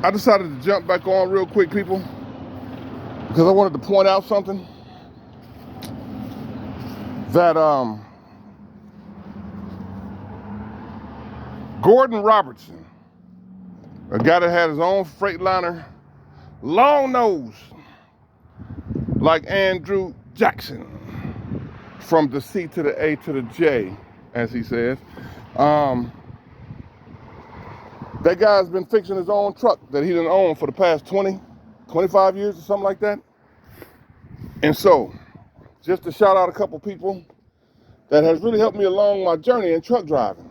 I decided to jump back on real quick, people, because I wanted to point out something that Gordon Robertson, a guy that had his own Freightliner, long nose, like Andrew Jackson, from the C to the A to the J, as he says. That guy's been fixing his own truck that he didn't own for the past 20, 25 years or something like that. And so, just to shout out a couple people that has really helped me along my journey in truck driving.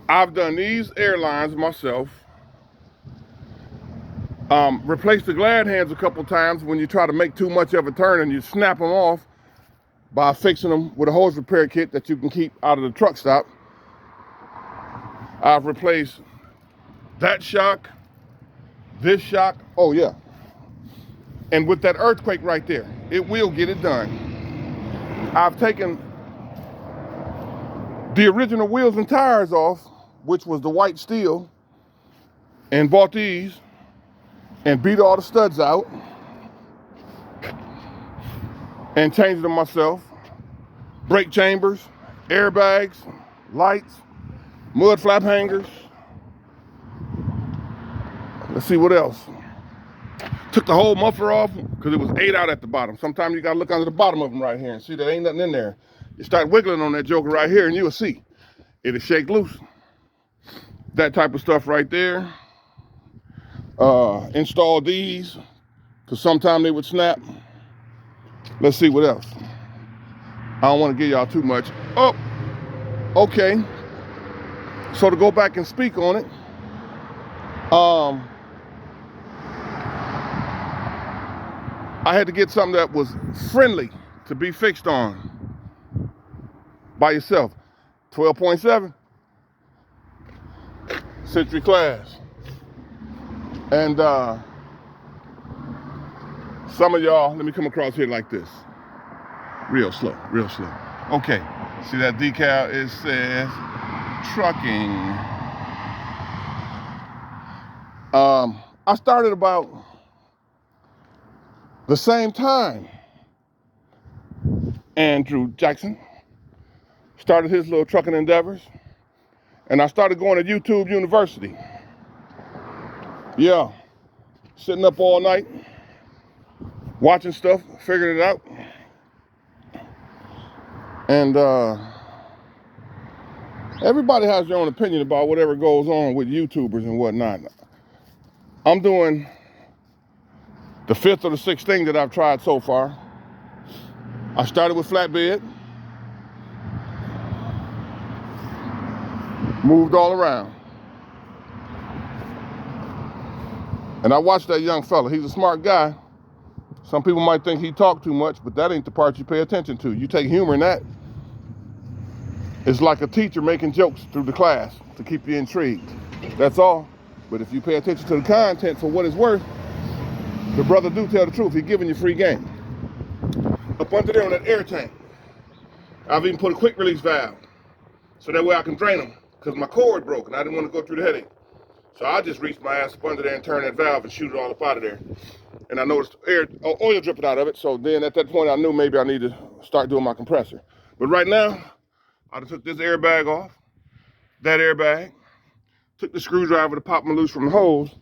I've done these airlines myself. Replaced the glad hands a couple times when you try to make too much of a turn and you snap them off by fixing them with a hose repair kit that you can keep out of the truck stop. I've replaced that shock, this shock, oh yeah. And with that earthquake right there, it will get it done. I've taken the original wheels and tires off, which was the white steel, and bought these and beat all the studs out and changed them myself. Brake chambers, airbags, lights, mud flap hangers. Let's see what else. Took the whole muffler off because it was 8 out at the bottom. Sometimes you gotta look under the bottom of them right here and see there ain't nothing in there. You start wiggling on that joker right here and you'll see it'll shake loose. That type of stuff right there. Install these because sometimes they would snap. Let's see what else. I don't want to give y'all too much. Oh, okay. So to go back and speak on it, I had to get something that was friendly to be fixed on by yourself. 12.7 Century class. And some of y'all, let me come across here like this. Real slow, real slow. Okay, see that decal? It says trucking. I started about the same time Andrew Jackson started his little trucking endeavors, and I started going to YouTube University. Yeah, sitting up all night, watching stuff, figuring it out. And everybody has their own opinion about whatever goes on with YouTubers and whatnot. I'm doing the 5th or the 6th thing that I've tried so far. I started with flatbed, moved all around. And I watched that young fella. He's a smart guy. Some people might think he talked too much, but that ain't the part you pay attention to. You take humor in that. It's like a teacher making jokes through the class to keep you intrigued. That's all. But if you pay attention to the content for what it's worth, the brother do tell the truth. He's giving you free game. Up under there on that air tank, I've even put a quick release valve so that way I can drain them because my cord broke and I didn't want to go through the headache. So I just reached my ass up under there and turn that valve and shoot it all up out of there. And I noticed oil dripping out of it. So then at that point I knew maybe I need to start doing my compressor. But right now, I took this airbag off, that airbag, took the screwdriver to pop them loose from the hose.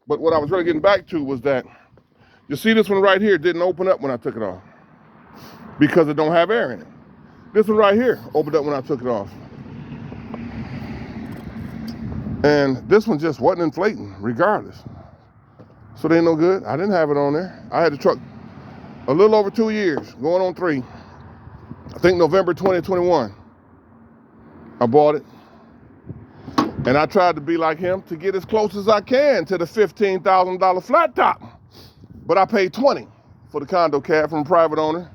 But what I was really getting back to was that, you see this one right here didn't open up when I took it off because it don't have air in it. This one right here opened up when I took it off. And this one just wasn't inflating regardless. So they ain't no good. I didn't have it on there. I had the truck a little over 2 years, going on 3. I think November 2021. I bought it. And I tried to be like him to get as close as I can to the $15,000 flat top. But I paid $20 for the condo cab from a private owner.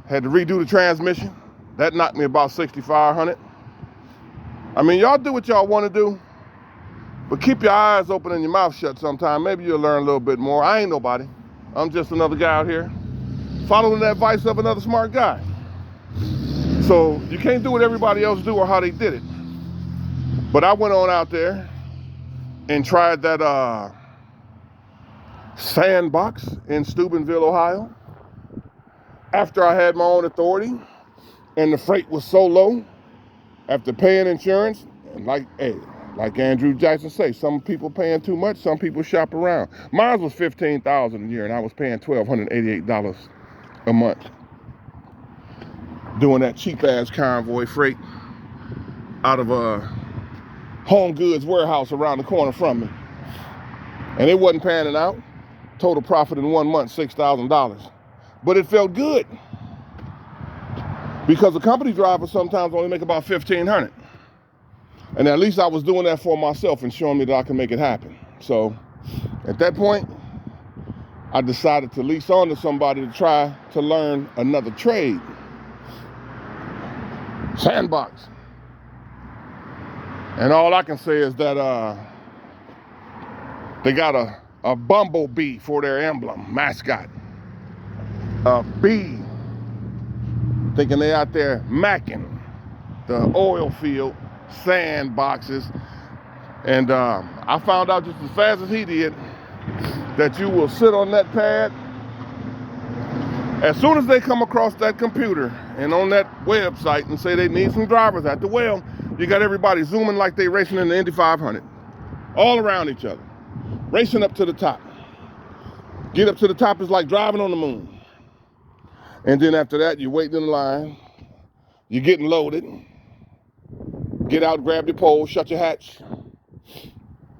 Had to redo the transmission. That knocked me about $6,500. I mean, y'all do what y'all want to do, but keep your eyes open and your mouth shut sometime. Maybe you'll learn a little bit more. I ain't nobody. I'm just another guy out here following the advice of another smart guy. So you can't do what everybody else do or how they did it. But I went on out there and tried that sandbox in Steubenville, Ohio. After I had my own authority and the freight was so low, after paying insurance, and like Andrew Jackson say, some people paying too much, some people shop around. Mine was $15,000 a year, and I was paying $1,288 a month doing that cheap ass convoy freight out of a home goods warehouse around the corner from me, and it wasn't panning out. Total profit in 1 month, $6,000, but it felt good because the company drivers sometimes only make about $1,500. And at least I was doing that for myself and showing me that I can make it happen. So at that point, I decided to lease on to somebody to try to learn another trade. Sandbox. And all I can say is that they got a bumblebee for their emblem, mascot. A bee, thinking they out there macking the oil field, sandboxes. And I found out just as fast as he did that you will sit on that pad. As soon as they come across that computer and on that website and say they need some drivers at the well, you got everybody zooming like they racing in the Indy 500, all around each other, racing up to the top. Get up to the top is like driving on the moon. And then after that, you're waiting in line, you're getting loaded, get out, grab your pole, shut your hatch,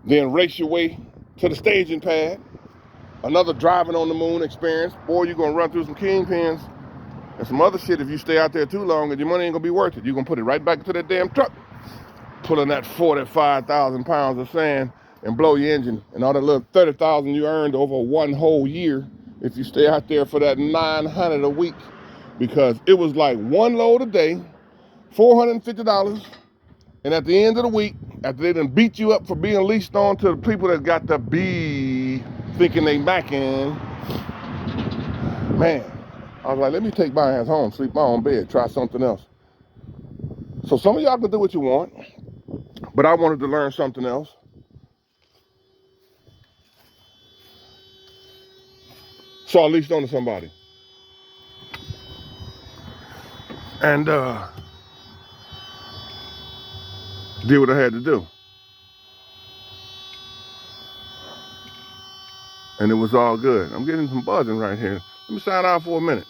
then race your way to the staging pad. Another driving on the moon experience. Boy, you're gonna run through some kingpins and some other shit if you stay out there too long, and your money ain't gonna be worth it. You're gonna put it right back into that damn truck, pulling that 45,000 pounds of sand and blow your engine, and all that little 30,000 you earned over one whole year if you stay out there for that 900 a week, because it was like one load a day, $450. And at the end of the week, after they done beat you up for being leased on to the people that got the B thinking they macking, man, I was like, let me take my ass home, sleep my own bed, try something else. So some of y'all can do what you want, but I wanted to learn something else. So I leased on to somebody. And did what I had to do. And it was all good. I'm getting some buzzing right here. Let me sign out for a minute.